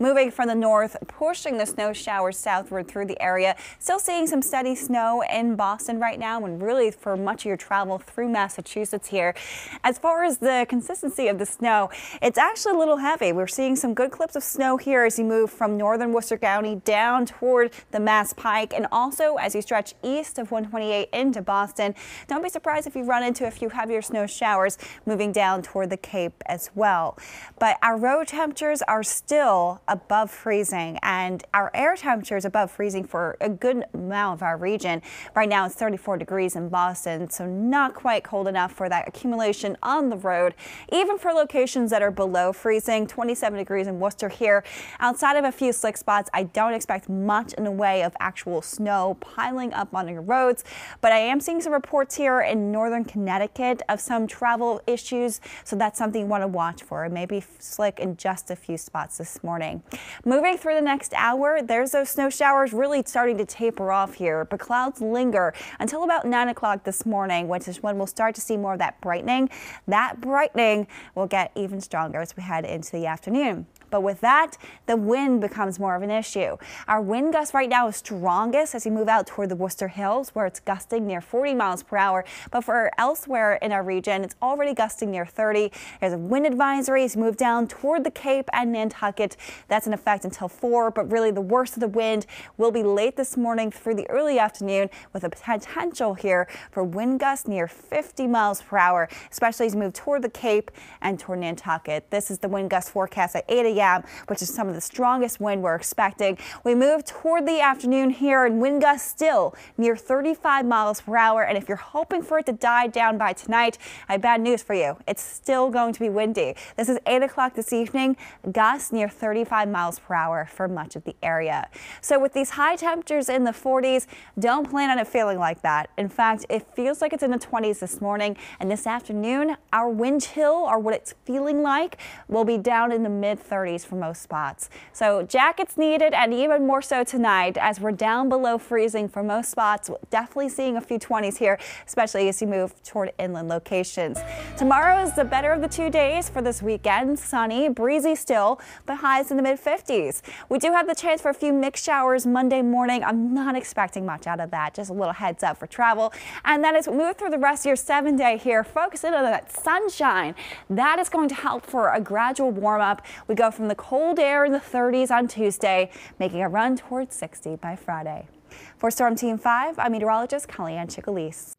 moving from the north, pushing the snow showers southward through the area. Still seeing some steady snow in Boston right now, and really for much of your travel through Massachusetts here. As far as the consistency of the snow, it's actually a little heavy. We're seeing some good clips of snow here as you move from northern Worcester County down toward the Mass Pike, and also as you stretch east of 128 into Boston. Don't be surprised if you run into a few heavier snow showers moving down toward the Cape as well. But our road temperatures are still above freezing, and our air temperatures above freezing for a good amount of our region. Right now it's 34 degrees in Boston, so not quite cold enough for that accumulation on the road. Even for locations that are below freezing, 27 degrees in Worcester here. Outside of a few slick spots, I don't expect much in the way of actual snow piling up on your roads, but I am seeing some reports here in northern Connecticut of some travel issues, so that's something you want to watch for. It may be slick in just a few spots this morning. Moving through the next hour, there's those snow showers really starting to taper off here, but clouds linger until about 9 o'clock this morning, which is when we'll start to see more of that brightening. That brightening will get even stronger as we head into the afternoon. But with that, the wind becomes more of an issue. Our wind gust right now is strongest as you move out toward the Worcester Hills, where it's gusting near 40 miles per hour. But for elsewhere in our region, it's already gusting near 30. There's a wind advisory as you move down toward the Cape and Nantucket. That's in effect until 4, but really the worst of the wind will be late this morning through the early afternoon, with a potential here for wind gusts near 50 miles per hour, especially as you move toward the Cape and toward Nantucket. This is the wind gust forecast at 8 a.m. which is some of the strongest wind we're expecting. We move toward the afternoon here, and wind gusts still near 35 miles per hour. And if you're hoping for it to die down by tonight, I have bad news for you. It's still going to be windy. This is 8 o'clock this evening, gusts near 35 miles per hour for much of the area. So with these high temperatures in the 40s, don't plan on it feeling like that. In fact, it feels like it's in the 20s this morning, and this afternoon, our wind chill, or what it's feeling like, will be down in the mid-30s for most spots. So jackets needed, and even more so tonight as we're down below freezing for most spots. Definitely seeing a few 20s here, especially as you move toward inland locations. Tomorrow is the better of the 2 days for this weekend. Sunny, breezy still, but highs in the mid-50s. We do have the chance for a few mixed showers Monday morning. I'm not expecting much out of that. Just a little heads up for travel. And then as we move through the rest of your 7-day here, focus in on that sunshine. That is going to help for a gradual warm up. We go from the cold air in the 30s on Tuesday, making a run towards 60 by Friday. For Storm Team 5, I'm meteorologist Kellyanne Chickalise.